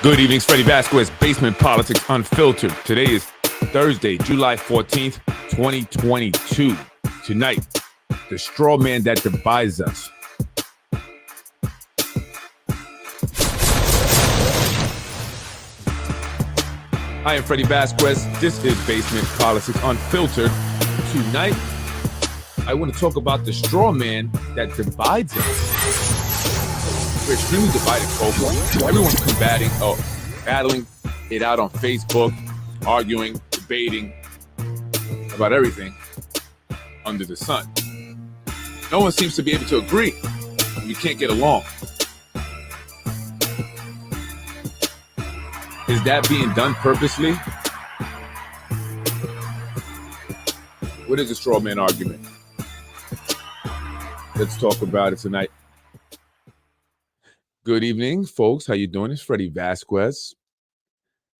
Good evening, Freddy Vazquez, Basement Politics Unfiltered. Today is Thursday, July 14th, 2022. Tonight, the straw man that divides us. I am Freddy Vazquez. This is Basement Politics Unfiltered. Tonight, I want to talk about the straw man that divides us. We're extremely divided, folks. Everyone's battling it out on Facebook, arguing, debating about everything under the sun. No one seems to be able to agree. We can't get along. Is that being done purposely? What is a straw man argument? Let's talk about it tonight. Good evening, folks. How you doing? It's Freddy Vazquez.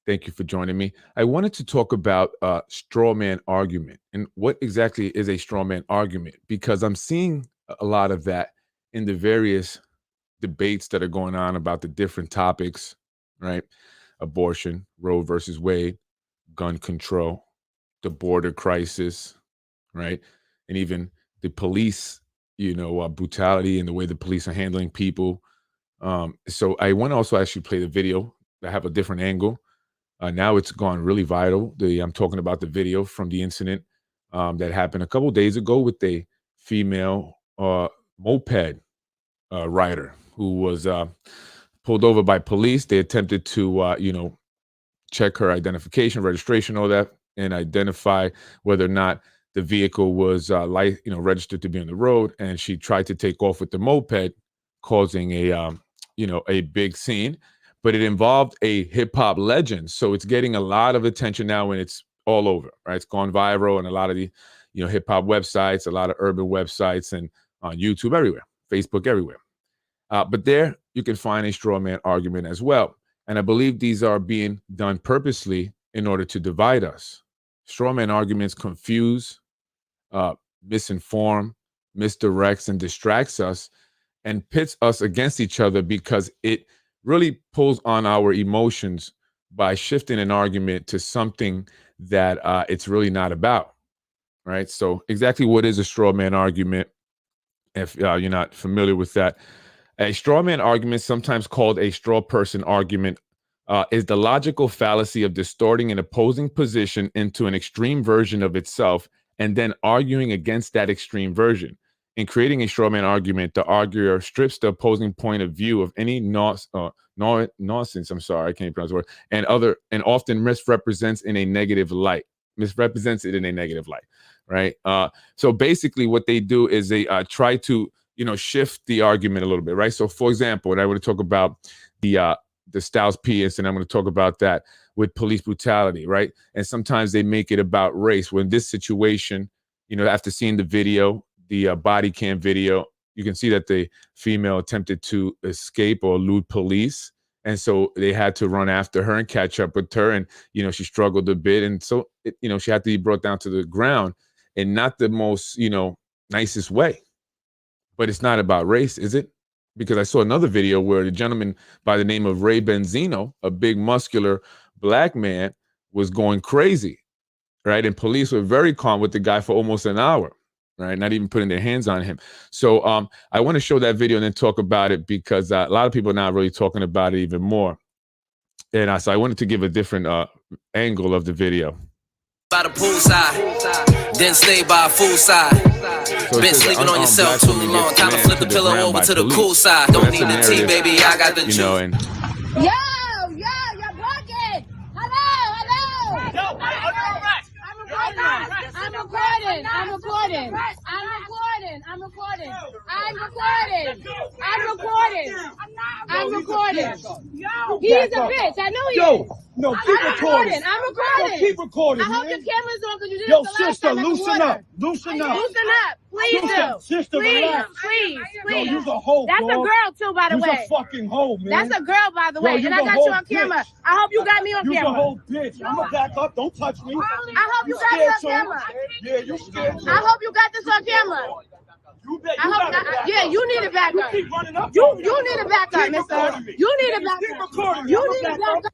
Thank you for joining me. I wanted to talk about straw man argument and what exactly is a straw man argument, because I'm seeing a lot of that in the various debates that are going on about the different topics, right? Abortion, Roe versus Wade, gun control, the border crisis, right? And even the police, brutality and the way the police are handling people. So I want to also actually play the video. I have a different angle. Now it's gone really viral. I'm talking about the video from the incident that happened a couple of days ago with a female moped rider who was pulled over by police. They attempted to, check her identification, registration, all that, and identify whether or not the vehicle was registered to be on the road. And she tried to take off with the moped, causing a big scene. But it involved a hip hop legend, so it's getting a lot of attention now, and it's all over. Right, it's gone viral, and a lot of the hip hop websites, a lot of urban websites, and on YouTube, everywhere, Facebook, everywhere. But there you can find a straw man argument as well. And I believe these are being done purposely in order to divide us. Straw man arguments confuse, misinform, misdirects, and distracts us and pits us against each other, because it really pulls on our emotions by shifting an argument to something that it's really not about, right? So exactly what is a straw man argument? If you're not familiar with that, a straw man argument, sometimes called a straw person argument, is the logical fallacy of distorting an opposing position into an extreme version of itself and then arguing against that extreme version. In creating a straw man argument, the arguer strips the opposing point of view of any nonsense. I'm sorry, I can't pronounce the word. And often misrepresents it in a negative light, right? So basically, what they do is they try to shift the argument a little bit, right? So, for example, and I want to talk about the Styles P incident. I'm going to talk about that with police brutality, right? And sometimes they make it about race. When this situation, after seeing the video, the body cam video, you can see that the female attempted to escape or elude police. And so they had to run after her and catch up with her. And, she struggled a bit. And so, she had to be brought down to the ground in not the most, nicest way. But it's not about race, is it? Because I saw another video where the gentleman by the name of Ray Benzino, a big muscular black man, was going crazy, right? And police were very calm with the guy for almost an hour. Right, not even putting their hands on him. So I want to show that video and then talk about it, because a lot of people are not really talking about it even more. And so I wanted to give a different angle of the video. By the pool side, then stay by a full side. So been sleeping on yourself too long. Time to flip the pillow over to the cool side. Don't need the tea, baby. I got the juice. And Yo, you're blocking. Hello. Yo, I'm recording. He's a bitch. I know he is. No, keep recording. I'm recording. Keep recording. I hope your camera's on, because you did Yo, it the last sister, time. loosen up. Loosen up. Loosen up. Please do. Sister, relax. Please. Yo, you's a hoe, That's a dog. girl too, by the way. You's a fucking hoe, man. That's a girl, by the way. Yo, And I got you on camera. bitch. I hope you got me on You's camera. a whole bitch. I'ma back up. Don't touch me. I hope you got this on scared, camera. Yeah, you scared. I hope you got this on camera. I hope not. Yeah, you need a backup. Keep running up. You need a backup, Keep mister. recording me. You need a Keep backup. recording me. You I'm need a gonna back up. backup.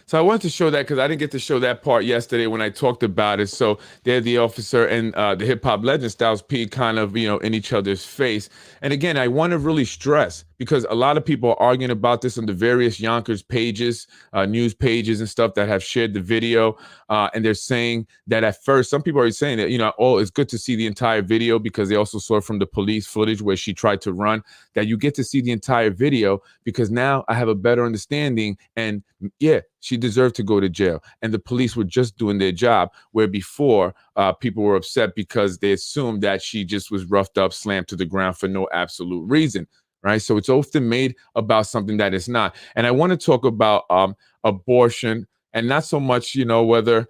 So I wanted to show that because I didn't get to show that part yesterday when I talked about it. So there, the officer and the hip hop legend Styles P kind of, in each other's face. And again, I want to really stress, because a lot of people are arguing about this on the various Yonkers pages, news pages and stuff that have shared the video. And they're saying that at first, some people are saying that, oh, it's good to see the entire video because they also saw from the police footage where she tried to run, that you get to see the entire video because now I have a better understanding. And yeah, she deserved to go to jail. And the police were just doing their job, where before people were upset because they assumed that she just was roughed up, slammed to the ground for no absolute reason. Right. So it's often made about something that it's not. And I want to talk about abortion, and not so much, whether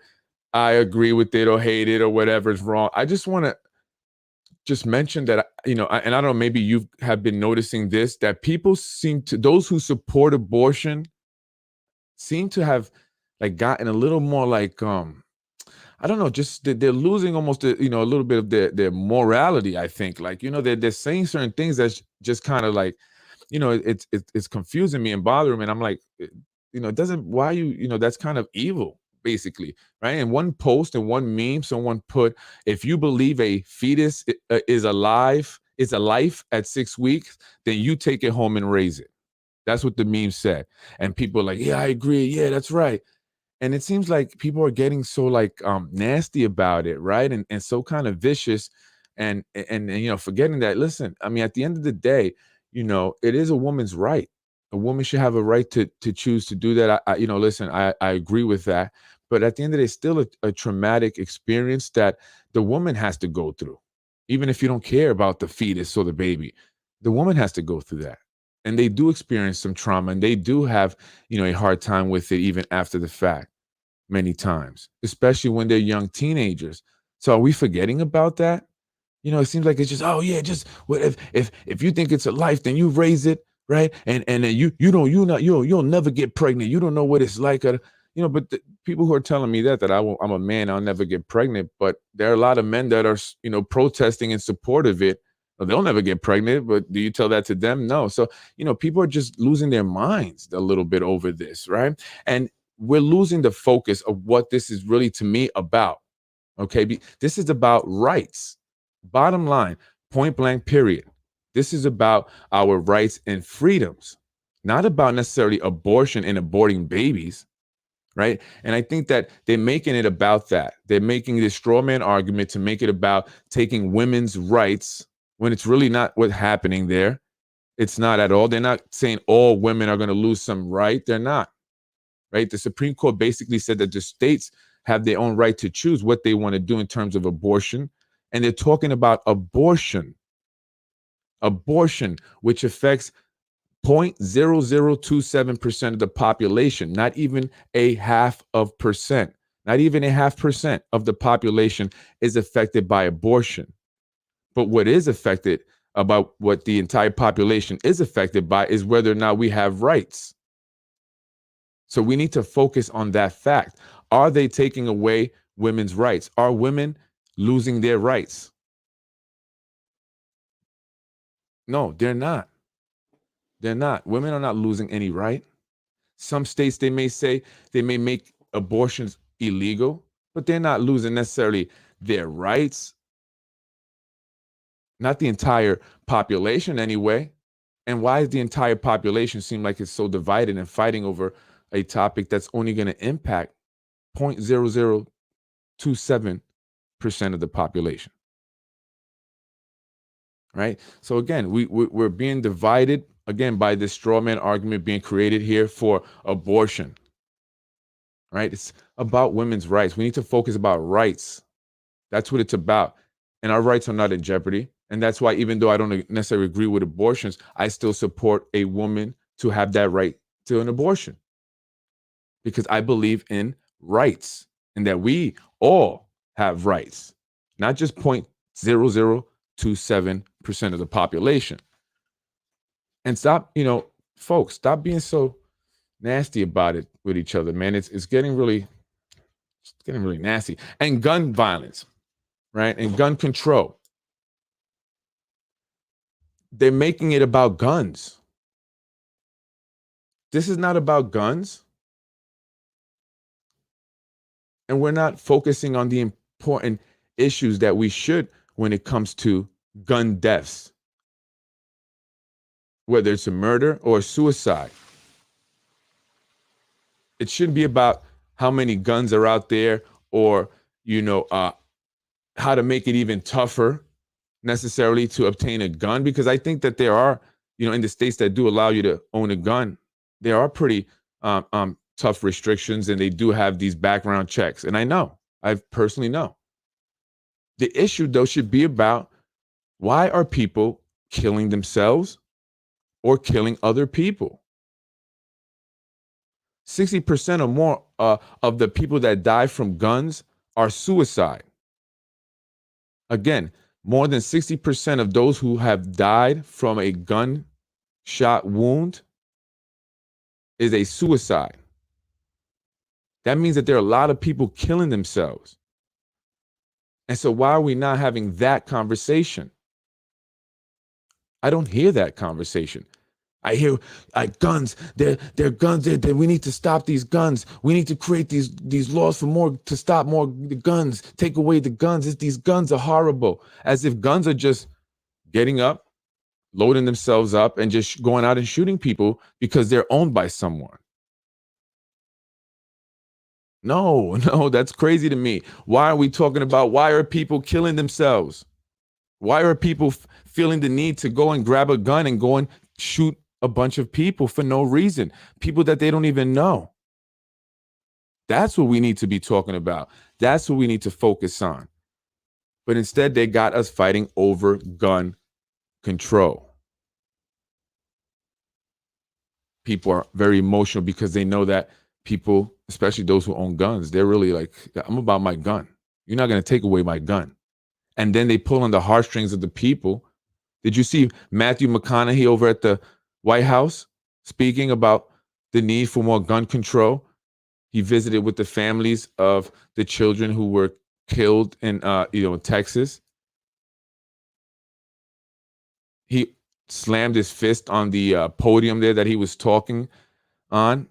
I agree with it or hate it or whatever is wrong. I just want to just mention that, and I don't know, maybe you have been noticing this, that people those who support abortion seem to have like gotten a little more like, I don't know, just they're losing almost, a little bit of their morality. I think, like, they're saying certain things that's just kind of like, it's confusing me and bothering me. And I'm like, it doesn't, why that's kind of evil, basically, right? In one post and one meme, someone put, if you believe a fetus is alive, is a life at 6 weeks, then you take it home and raise it. That's what the meme said. And people are like, yeah, I agree. Yeah, that's right. And it seems like people are getting so like nasty about it, right? And so kind of vicious, and forgetting that, listen, I mean, at the end of the day, it is a woman's right. A woman should have a right to choose to do that. Listen, I agree with that. But at the end of the day, it's still a traumatic experience that the woman has to go through. Even if you don't care about the fetus or the baby, the woman has to go through that. And they do experience some trauma, and they do have, a hard time with it even after the fact many times, especially when they're young teenagers. So are we forgetting about that? It seems like it's just, oh yeah, just what if you think it's a life, then you raise it, right? And then you'll never get pregnant. You don't know what it's like. But the people who are telling me that I'm a man, I'll never get pregnant. But there are a lot of men that are, protesting in support of it. They'll never get pregnant, but do you tell that to them? No. So, people are just losing their minds a little bit over this, right? And we're losing the focus of what this is really, to me, about. Okay. This is about rights. Bottom line, point blank, period. This is about our rights and freedoms, not about necessarily abortion and aborting babies. Right. And I think that they're making it about that. They're making this straw man argument to make it about taking women's rights when it's really not what's happening there. It's not at all. They're not saying all women are going to lose some right. They're not. Right. The Supreme Court basically said that the states have their own right to choose what they want to do in terms of abortion. And they're talking about abortion, which affects 0.0027% of the population, not even a 0.5%. Not even a 0.5% of the population is affected by abortion. But what is affected, about what the entire population is affected by, is whether or not we have rights. So we need to focus on that fact. Are they taking away women's rights? Are women losing their rights? No, they're not. They're not. Women are not losing any right. Some states, they may say, they may make abortions illegal, but they're not losing necessarily their rights. Not the entire population anyway. And why does the entire population seem like it's so divided and fighting over a topic that's only going to impact 0.0027% of the population? Right? So again, we're being divided, again, by this straw man argument being created here for abortion. Right? It's about women's rights. We need to focus about rights. That's what it's about. And our rights are not in jeopardy. And that's why, even though I don't necessarily agree with abortions, I still support a woman to have that right to an abortion. Because I believe in rights, and that we all have rights, not just 0.0027% of the population. And stop, folks, stop being so nasty about it with each other, man. It's getting really nasty. And gun violence, right? And gun control. they're making it about guns. This is not about guns. And we're not focusing on the important issues that we should when it comes to gun deaths, whether it's a murder or a suicide. It shouldn't be about how many guns are out there or, how to make it even tougher necessarily to obtain a gun, because I think that there are, in the states that do allow you to own a gun, there are pretty tough restrictions, and they do have these background checks. And I personally know. The issue, though, should be about, why are people killing themselves or killing other people? 60% or more of the people that die from guns are suicide. Again, more than 60% of those who have died from a gunshot wound is a suicide. That means that there are a lot of people killing themselves. And so why are we not having that conversation? I don't hear that conversation. I hear guns. They're guns. We need to stop these guns. We need to create these laws to stop more the guns. Take away the guns. These guns are horrible. As if guns are just getting up, loading themselves up, and just going out and shooting people because they're owned by someone. No, that's crazy to me. Why are we talking about why are people killing themselves? Why are people feeling the need to go and grab a gun and go and shoot a bunch of people for no reason? People that they don't even know. That's what we need to be talking about. That's what we need to focus on. But instead, they got us fighting over gun control. People are very emotional because they know that people, especially those who own guns, they're really like, I'm about my gun. You're not going to take away my gun. And then they pull on the heartstrings of the people. Did you see Matthew McConaughey over at the White House speaking about the need for more gun control? He visited with the families of the children who were killed in Texas. He slammed his fist on the podium there that he was talking on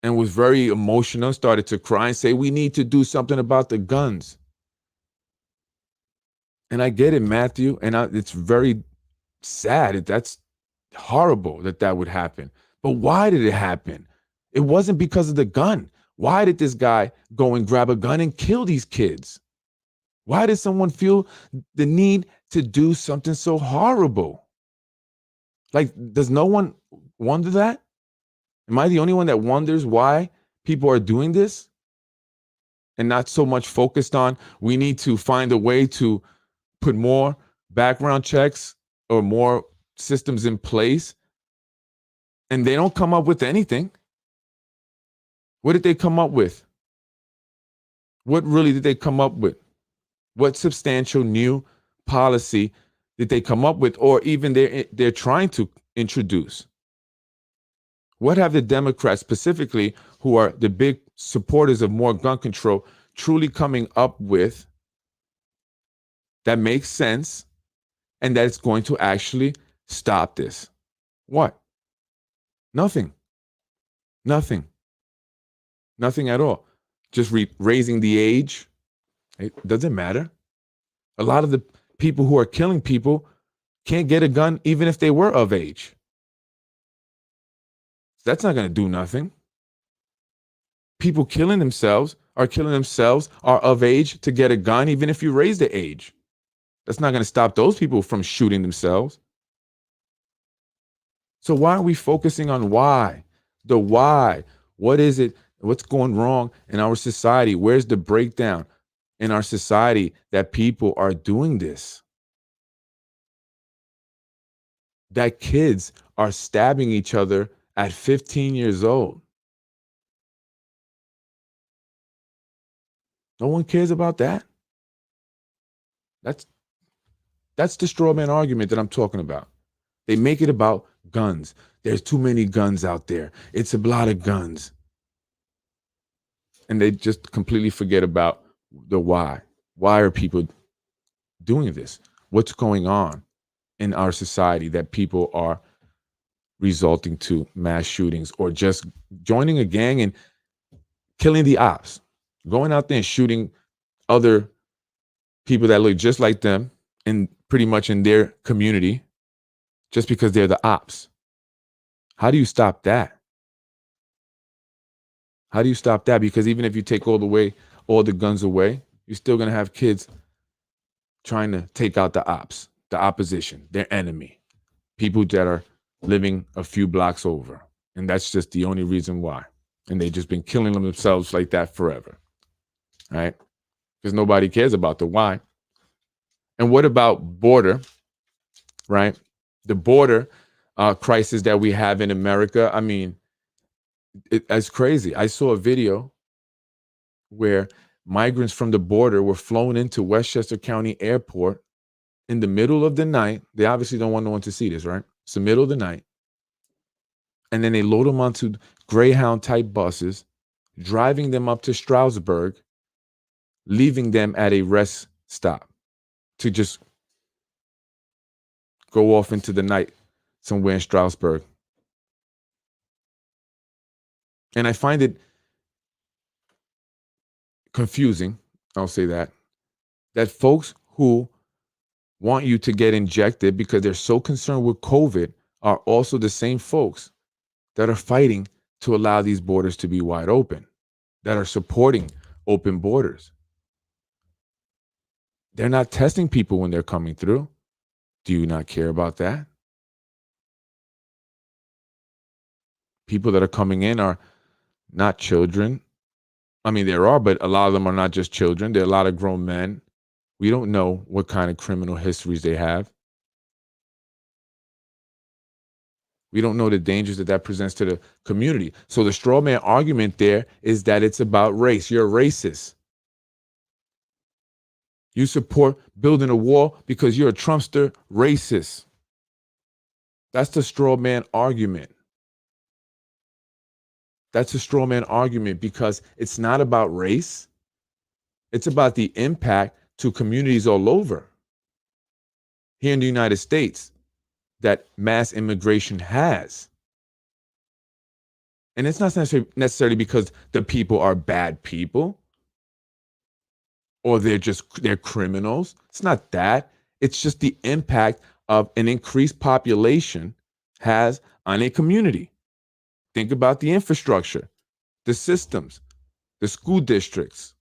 and was very emotional, started to cry and say, we need to do something about the guns. And I get it, Matthew, and it's very sad. That's horrible that would happen. But why did it happen? It wasn't because of the gun. Why did this guy go and grab a gun and kill these kids? Why did someone feel the need to do something so horrible? Like, does no one wonder that? Am I the only one that wonders why people are doing this? And not so much focused on, we need to find a way to put more background checks or more systems in place. And they don't come up with anything. What did they come up with? What really did they come up with? What substantial new policy did they come up with, or even they're trying to introduce? What have the Democrats specifically, who are the big supporters of more gun control, truly coming up with that makes sense and that it's going to actually stop this? What? Nothing. Nothing at all. Just raising the age. It doesn't matter. A lot of the people who are killing people can't get a gun even if they were of age. That's not going to do nothing. People killing themselves are of age to get a gun even if you raise the age. That's not going to stop those people from shooting themselves. So why are we focusing on why? The why. What is it? What's going wrong in our society? Where's the breakdown in our society that people are doing this? That kids are stabbing each other at 15 years old. No one cares about that. That's the straw man argument that I'm talking about. They make it about guns. There's too many guns out there. It's a lot of guns. And they just completely forget about the why. Why are people doing this? What's going on in our society that people are resulting to mass shootings or just joining a gang and killing the ops, going out there and shooting other people that look just like them and pretty much in their community just because they're the ops. How do you stop that? How do you stop that? Because even if you take all the guns away, you're still going to have kids trying to take out the ops, the opposition, their enemy, people that are living a few blocks over. And that's just the only reason why. And they've just been killing themselves like that forever, right? Because nobody cares about the why. And what about border, right? The border crisis that we have in America. I mean, it's crazy. I saw a video where migrants from the border were flown into Westchester County Airport in the middle of the night. They obviously don't want no one to see this, right? It's the middle of the night. And then they load them onto Greyhound type buses, driving them up to Stroudsburg, leaving them at a rest stop to just go off into the night somewhere in Stroudsburg. And I find it confusing, I'll say that folks who want you to get injected because they're so concerned with COVID are also the same folks that are fighting to allow these borders to be wide open, that are supporting open borders. They're not testing people when they're coming through. Do you not care about that? People that are coming in are not children. I mean, there are, but a lot of them are not just children. There are a lot of grown men. We don't know what kind of criminal histories they have. We don't know the dangers that presents to the community. So the straw man argument there is that it's about race. You're a racist. You support building a wall because you're a Trumpster racist. That's the straw man argument. That's a straw man argument because it's not about race. It's about the impact to communities all over. Here in the United States, that mass immigration has. And it's not necessarily because the people are bad people or they're criminals. It's not that. It's just the impact of an increased population has on a community. Think about the infrastructure, the systems, the school districts.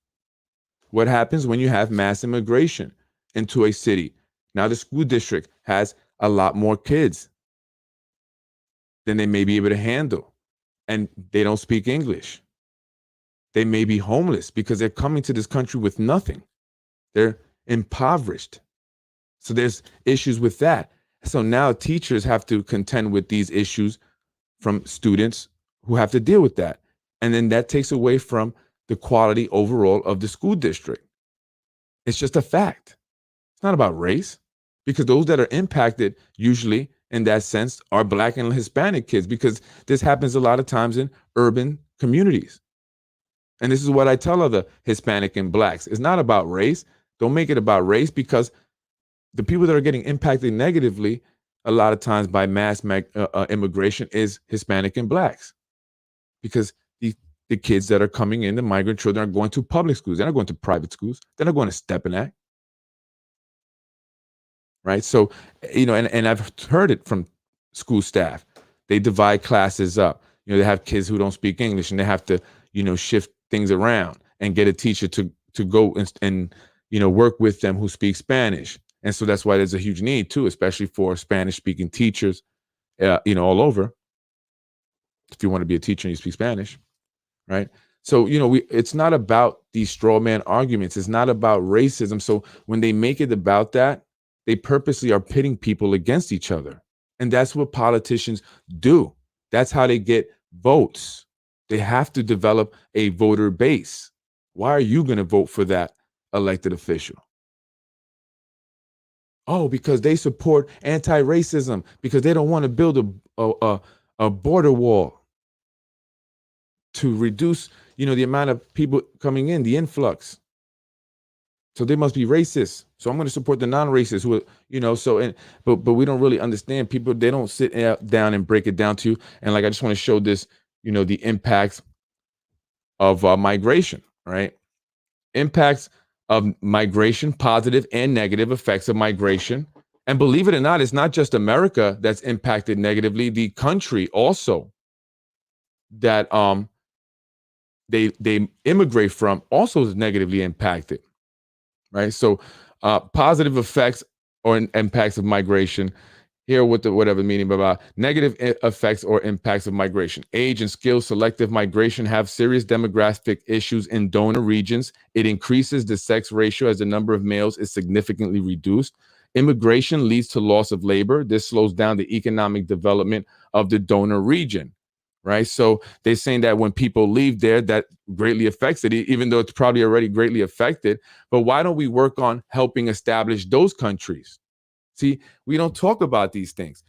What happens when you have mass immigration into a city? Now the school district has a lot more kids than they may be able to handle, and they don't speak English. They may be homeless because they're coming to this country with nothing. They're impoverished. So there's issues with that. So now teachers have to contend with these issues from students who have to deal with that. And then that takes away from the quality overall of the school district. It's just a fact. It's not about race, because those that are impacted usually in that sense are Black and Hispanic kids, because this happens a lot of times in urban communities. And this is what I tell other Hispanic and Blacks. It's not about race. Don't make it about race, because the people that are getting impacted negatively a lot of times by mass immigration is Hispanic and Blacks, because the kids that are coming in, the migrant children, are going to public schools. They're not going to private schools. They're not going to Stepinac. Right? So, and I've heard it from school staff. They divide classes up. They have kids who don't speak English, and they have to, shift things around and get a teacher to go and work with them who speak Spanish. And so that's why there's a huge need too, especially for Spanish speaking teachers, all over. If you want to be a teacher and you speak Spanish, right? So, it's not about these straw man arguments. It's not about racism. So when they make it about that, they purposely are pitting people against each other. And that's what politicians do. That's how they get votes. They have to develop a voter base. Why are you going to vote for that elected official? Oh, because they support anti-racism, because they don't want to build a border wall to reduce, the amount of people coming in, the influx. So they must be racist. So I'm going to support the non-racists who are, so, and but we don't really understand people. They don't sit down and break it down to you. And like, I just want to show this, the impacts of migration, right? Impacts of migration, positive and negative effects of migration. And believe it or not, it's not just America that's impacted negatively. The country also that they immigrate from also is negatively impacted, right? So positive effects or impacts of migration. Here with the whatever meaning about negative effects or impacts of migration. Age and skill selective migration have serious demographic issues in donor regions. It increases the sex ratio as the number of males is significantly reduced. Immigration leads to loss of labor. This slows down the economic development of the donor region, right? So they're saying that when people leave there, that greatly affects it, even though it's probably already greatly affected. But why don't we work on helping establish those countries? See, we don't talk about these things.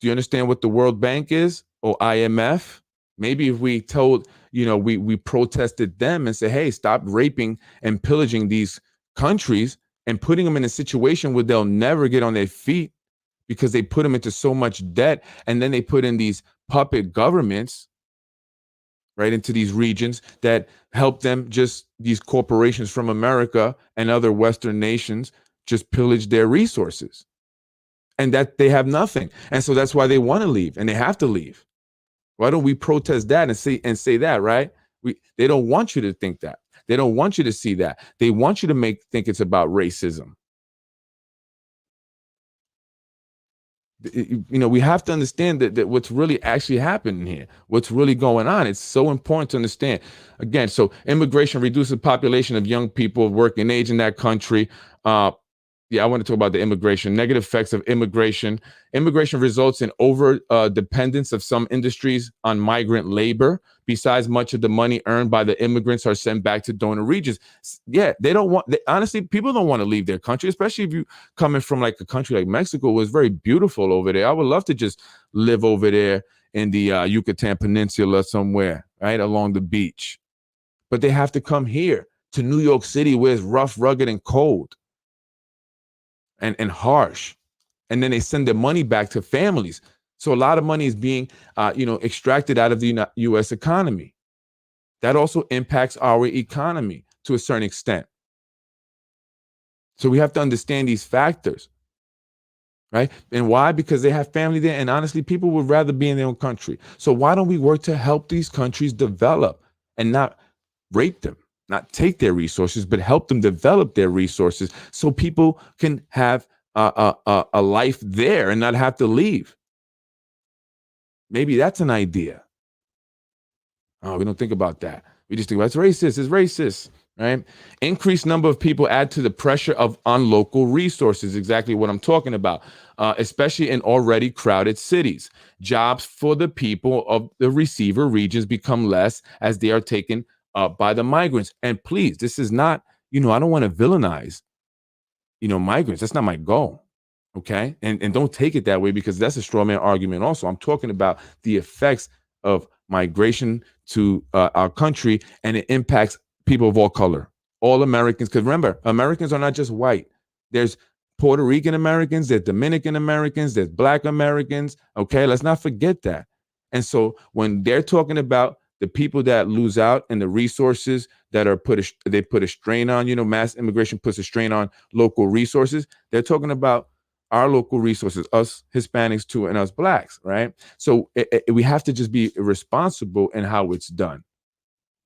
Do you understand what the World Bank is or IMF? Maybe if we told, we protested them and say, hey, stop raping and pillaging these countries and putting them in a situation where they'll never get on their feet because they put them into so much debt. And then they put in these puppet governments, right, into these regions that help them these corporations from America and other Western nations just pillage their resources. And that they have nothing. And so that's why they want to leave and they have to leave. Why don't we protest that and say that, right? They don't want you to think that. They don't want you to see that. They want you to think it's about racism. We have to understand that what's really actually happening here, what's really going on. It's so important to understand. Again, so immigration reduces the population of young people of working age in that country. I want to talk about the immigration, negative effects of immigration. Immigration results in over dependence of some industries on migrant labor. Besides, much of the money earned by the immigrants are sent back to donor regions. Yeah, honestly, people don't want to leave their country, especially if you coming from like a country like Mexico, was very beautiful over there. I would love to just live over there in the Yucatan Peninsula somewhere, right, along the beach. But they have to come here to New York City where it's rough, rugged, and cold. And harsh, and then they send their money back to families. So a lot of money is being, extracted out of the U.S. economy. That also impacts our economy to a certain extent. So we have to understand these factors, right? And why? Because they have family there, and honestly, people would rather be in their own country. So why don't we work to help these countries develop and not rape them? Not take their resources, but help them develop their resources so people can have a life there and not have to leave. Maybe that's an idea. Oh, we don't think about that. We just think about it's racist, right? Increased number of people add to the pressure on local resources, exactly what I'm talking about, especially in already crowded cities. Jobs for the people of the receiver regions become less as they are taken by the migrants. And please, this is not, I don't want to villainize, migrants. That's not my goal. Okay. And don't take it that way, because that's a straw man argument. Also, I'm talking about the effects of migration to our country, and it impacts people of all color, all Americans. Because remember, Americans are not just white. There's Puerto Rican Americans, there's Dominican Americans, there's Black Americans. Okay. Let's not forget that. And so when they're talking about the people that lose out and the resources that are put a strain on, mass immigration puts a strain on local resources. They're talking about our local resources, us Hispanics too, and us Blacks, right? So we have to just be responsible in how it's done.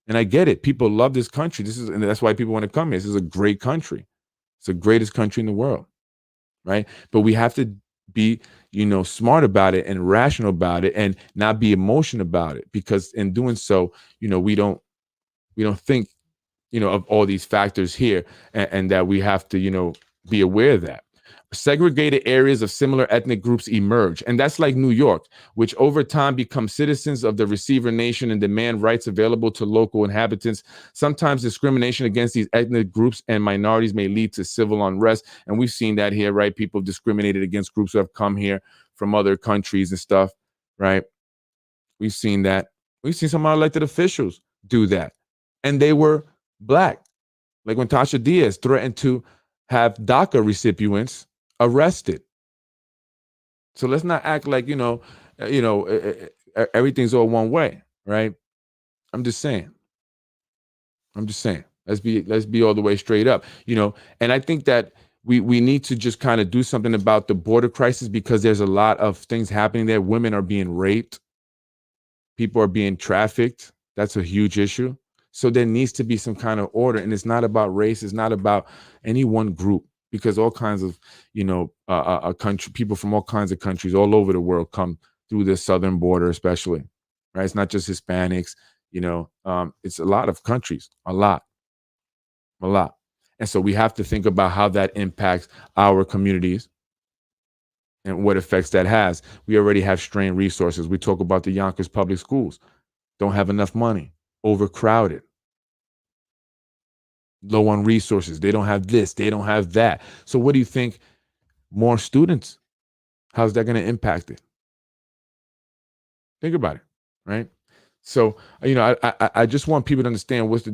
And I get it. People love this country. And that's why people want to come here. This is a great country. It's the greatest country in the world, right? But we have to be, smart about it and rational about it, and not be emotional about it, because in doing so, we don't think, of all these factors here, and that we have to, be aware of that. Segregated areas of similar ethnic groups emerge. And that's like New York, which over time become citizens of the receiver nation and demand rights available to local inhabitants. Sometimes discrimination against these ethnic groups and minorities may lead to civil unrest. And we've seen that here, right? People have discriminated against groups who have come here from other countries and stuff, right? We've seen that. We've seen some of our elected officials do that. And they were Black, Like when Tasha Diaz threatened to have DACA recipients arrested. So let's not act like, everything's all one way, right? I'm just saying. Let's be all the way straight up, and I think that we need to just kind of do something about the border crisis, because there's a lot of things happening there. Women are being raped. People are being trafficked. That's a huge issue. So there needs to be some kind of order, and it's not about race. It's not about any one group, because all kinds of, country people from all kinds of countries all over the world come through the southern border, especially, right? It's not just Hispanics, it's a lot of countries, a lot. And so we have to think about how that impacts our communities and what effects that has. We already have strained resources. We talk about the Yonkers public schools, don't have enough money, overcrowded, low on resources. They don't have this, they don't have that. So what do you think? More students, how's that going to impact it? Think about it, right? So, I just want people to understand what's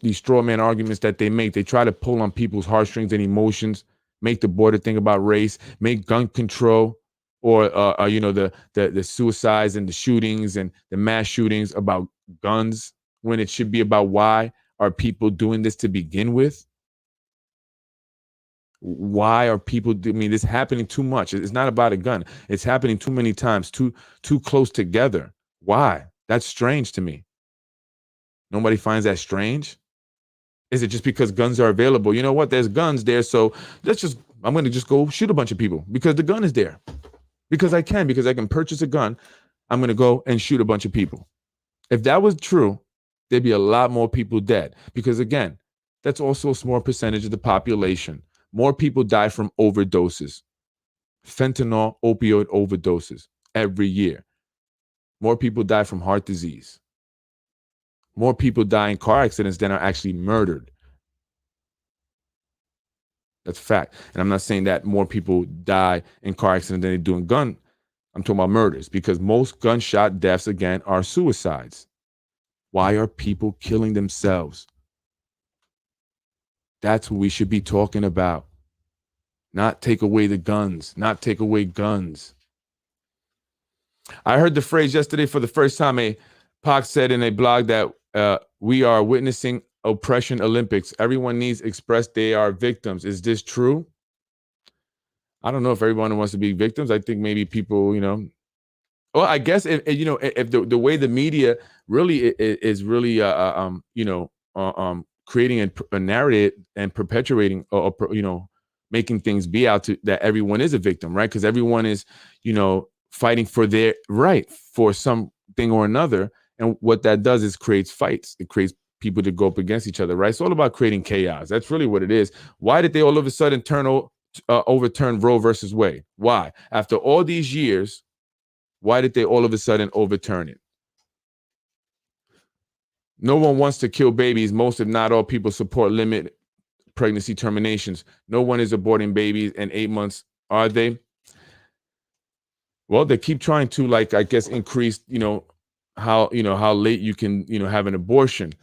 these straw man arguments that they make. They try to pull on people's heartstrings and emotions, make the border thing about race, make gun control or, the suicides and the shootings and the mass shootings about guns, when it should be about why are people doing this to begin with? Why are people, this is happening too much. It's not about a gun. It's happening too many times, too close together. Why? That's strange to me. Nobody finds that strange? Is it just because guns are available? You know what? There's guns there, so I'm going to just go shoot a bunch of people because the gun is there. Because I can purchase a gun. I'm going to go and shoot a bunch of people. If that was true, there'd be a lot more people dead. Because again, that's also a small percentage of the population. More people die from overdoses, fentanyl, opioid overdoses every year. More people die from heart disease. More people die in car accidents than are actually murdered. That's a fact. And I'm not saying that more people die in car accidents than they do in gun. I'm talking about murders, because most gunshot deaths, again, are suicides. Why are people killing themselves? That's what we should be talking about. Not take away the guns. Not take away guns. I heard the phrase yesterday for the first time. Pac said in a blog that we are witnessing oppression Olympics. Everyone needs express they are victims. Is this true? I don't know if everyone wants to be victims. I think maybe people, well, I guess if the way the media really is really creating a narrative and perpetuating making things be out to that everyone is a victim, right? Because everyone is fighting for their right for something or another, and what that does is creates fights. It creates people to go up against each other, right? It's all about creating chaos. That's really what it is. Why did they all of a sudden overturn Roe versus Wade? Why? After all these years, why did they all of a sudden overturn it? No one wants to kill babies. Most, if not all, people support limit pregnancy terminations. No one is aborting babies in 8 months, are they? Well, they keep trying to, increase, how late you can, have an abortion.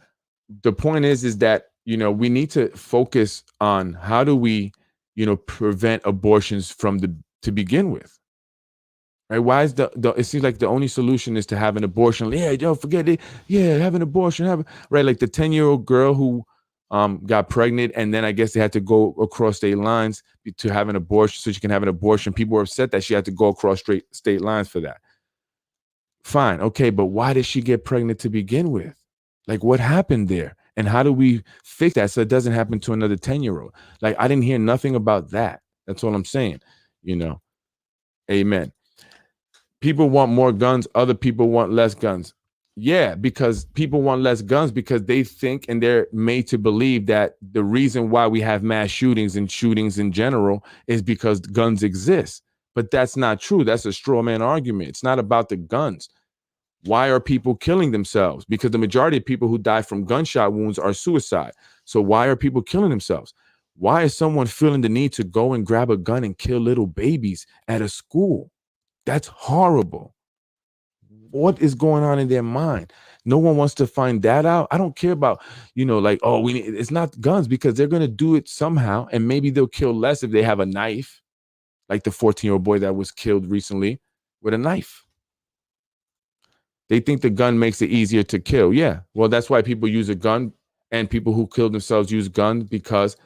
The point is that, we need to focus on how do we, prevent abortions to begin with. Right? Why is it seems like the only solution is to have an abortion. Yeah, don't forget it. Yeah, have an abortion. Right? Like the 10-year-old girl who got pregnant, and then I guess they had to go across state lines to have an abortion so she can have an abortion. People were upset that she had to go across state lines for that. Fine. Okay. But why did she get pregnant to begin with? Like, what happened there? And how do we fix that so it doesn't happen to another 10-year-old? Like, I didn't hear nothing about that. That's all I'm saying. Amen. People want more guns. Other people want less guns. Yeah, because people want less guns because they think and they're made to believe that the reason why we have mass shootings and shootings in general is because guns exist. But that's not true. That's a straw man argument. It's not about the guns. Why are people killing themselves? Because the majority of people who die from gunshot wounds are suicide. So why are people killing themselves? Why is someone feeling the need to go and grab a gun and kill little babies at a school? That's horrible. What is going on in their mind? No one wants to find that out. I don't care about, like, oh, it's not guns, because they're going to do it somehow. And maybe they'll kill less if they have a knife, like the 14-year-old boy that was killed recently with a knife. They think the gun makes it easier to kill. Yeah. Well, that's why people use a gun, and people who kill themselves use guns, because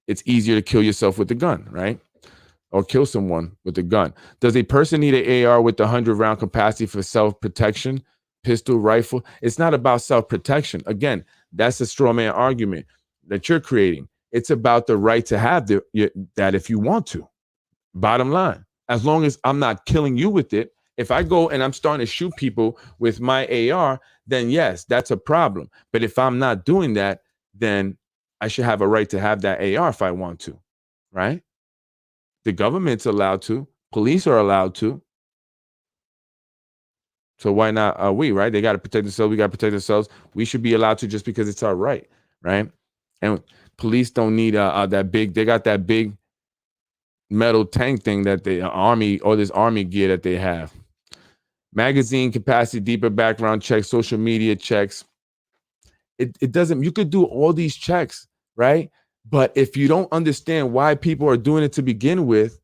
it's easier to kill yourself with the gun, right? Or kill someone with a gun. Does a person need an AR with 100-round capacity for self-protection? Pistol, rifle? It's not about self-protection. Again, that's a straw man argument that you're creating. It's about the right to have that if you want to. Bottom line, as long as I'm not killing you with it. If I go and I'm starting to shoot people with my AR, then yes, that's a problem. But if I'm not doing that, then I should have a right to have that AR if I want to, right? The government's allowed to. Police are allowed to. So why not we, right? They got to protect themselves. We got to protect ourselves. We should be allowed to, just because it's our right, right? And police don't need that big. They got that big metal tank thing that the army, or this army gear that they have. Magazine capacity, deeper background checks, social media checks. It doesn't. You could do all these checks, right? But if you don't understand why people are doing it to begin with,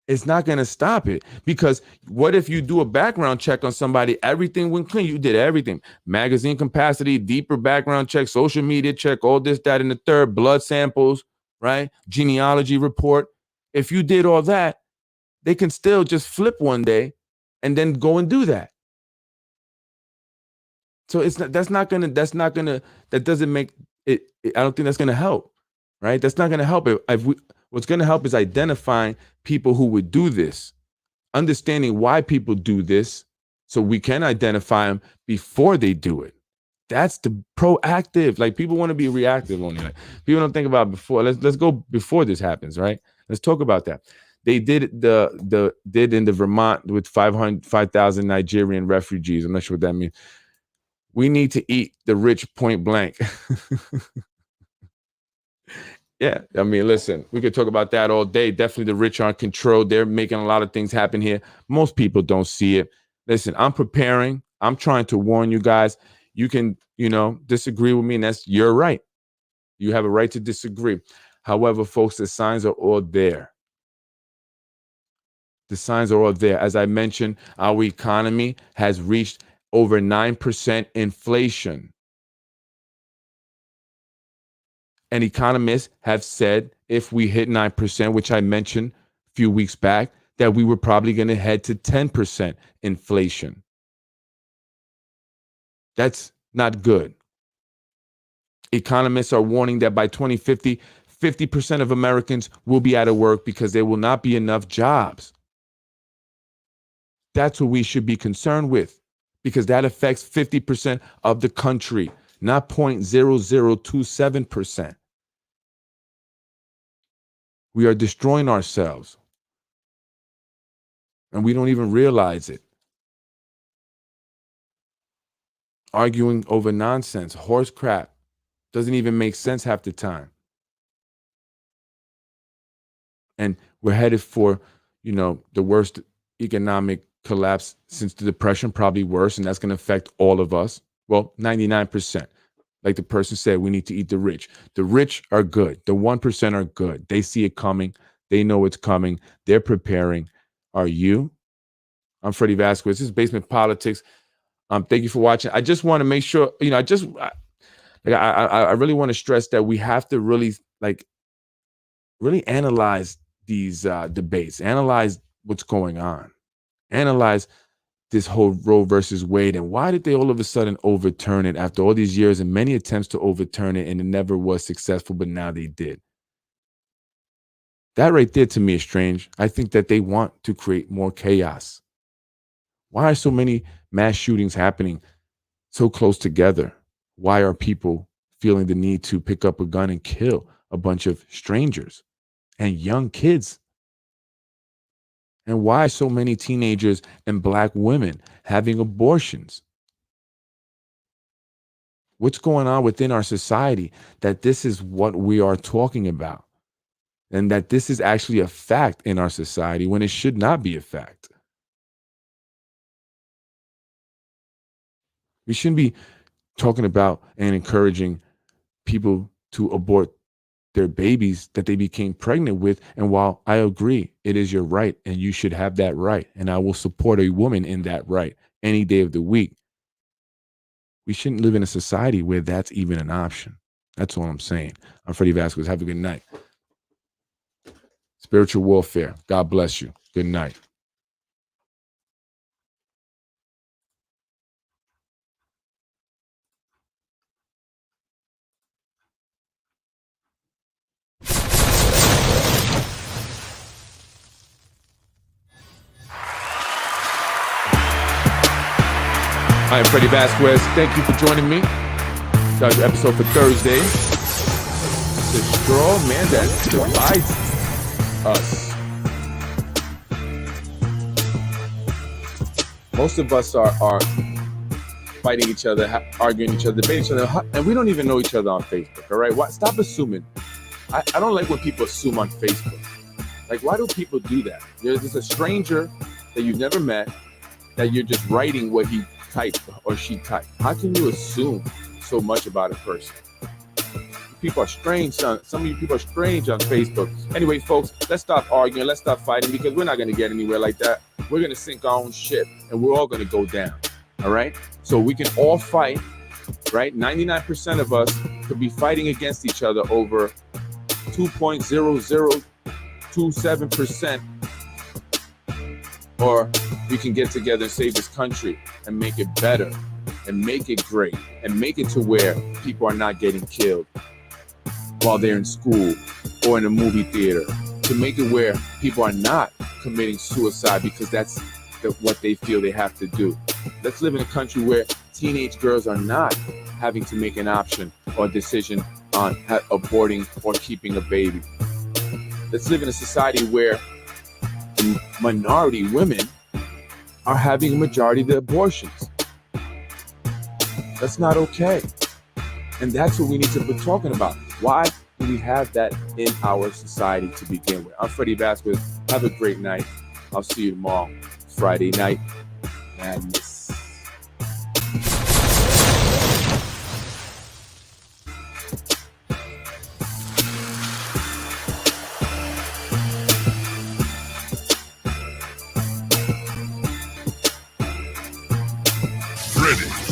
it's not going to stop it. Because what if you do a background check on somebody, everything went clean, you did everything. Magazine capacity, deeper background check, social media check, all this, that, and the third, blood samples, right? Genealogy report. If you did all that, they can still just flip one day and then go and do that. So that doesn't make it. I don't think that's going to help, right? That's not going to help. What's going to help is identifying people who would do this, understanding why people do this, so we can identify them before they do it. That's the proactive. Like, people want to be reactive only. Like, people don't think about before. Let's go before this happens, right? Let's talk about that. They did in the Vermont with 5,000 Nigerian refugees. I'm not sure what that means. We need to eat the rich, point blank. Yeah, I mean, listen, we could talk about that all day. Definitely the rich are in control. They're making a lot of things happen here. Most people don't see it. Listen, I'm preparing. I'm trying to warn you guys. You can, disagree with me, and that's your right. You have a right to disagree. However, folks, the signs are all there. The signs are all there. As I mentioned, our economy has reached over 9% inflation. And economists have said if we hit 9%, which I mentioned a few weeks back, that we were probably going to head to 10% inflation. That's not good. Economists are warning that by 2050, 50% of Americans will be out of work because there will not be enough jobs. That's what we should be concerned with, because that affects 50% of the country, not 0.0027%. We are destroying ourselves, and we don't even realize it. Arguing over nonsense, horse crap, doesn't even make sense half the time. And we're headed for, the worst economic collapse since the Depression, probably worse, and that's going to affect all of us. Well, 99%. Like the person said, we need to eat the rich. The rich are good. The 1% are good. They see it coming. They know it's coming. They're preparing. Are you? I'm Freddy Vazquez. This is Basement Politics. Thank you for watching. I just want to make sure, I really want to stress that we have to really analyze these debates, analyze what's going on, analyze this whole Roe versus Wade, and why did they all of a sudden overturn it after all these years and many attempts to overturn it, and it never was successful, but now they did. That right there to me is strange. I think that they want to create more chaos. Why are so many mass shootings happening so close together? Why are people feeling the need to pick up a gun and kill a bunch of strangers and young kids? And why so many teenagers and Black women having abortions? What's going on within our society that this is what we are talking about? And that this is actually a fact in our society when it should not be a fact. We shouldn't be talking about and encouraging people to abort their babies that they became pregnant with. And while I agree, it is your right and you should have that right, and I will support a woman in that right any day of the week, we shouldn't live in a society where that's even an option. That's all I'm saying. I'm Freddy Vazquez. Have a good night. Spiritual warfare. God bless you. Good night. I am Freddy Vazquez. Thank you for joining me. Got your episode for Thursday. The straw man that divides us. Most of us are fighting each other, arguing each other, debating each other, and we don't even know each other on Facebook, all right? Stop assuming. I don't like when people assume on Facebook. Like, why do people do that? There's just a stranger that you've never met that you're just writing what he typed or she typed. How can you assume so much about a person? People are strange. Some of you people are strange on Facebook. Anyway, folks, let's stop arguing. Let's stop fighting, because we're not going to get anywhere like that. We're going to sink our own ship, and we're all going to go down. All right? So we can all fight, right? 99% of us could be fighting against each other over 2.0027%. Or we can get together and save this country and make it better and make it great and make it to where people are not getting killed while they're in school or in a movie theater, to make it where people are not committing suicide because that's what they feel they have to do. Let's live in a country where teenage girls are not having to make an option or decision on aborting or keeping a baby. Let's live in a society where minority women are having a majority of the abortions. That's not okay. And that's what we need to be talking about. Why do we have that in our society to begin with? I'm Freddy Vazquez. Have a great night. I'll see you tomorrow, Friday night madness. Freddy.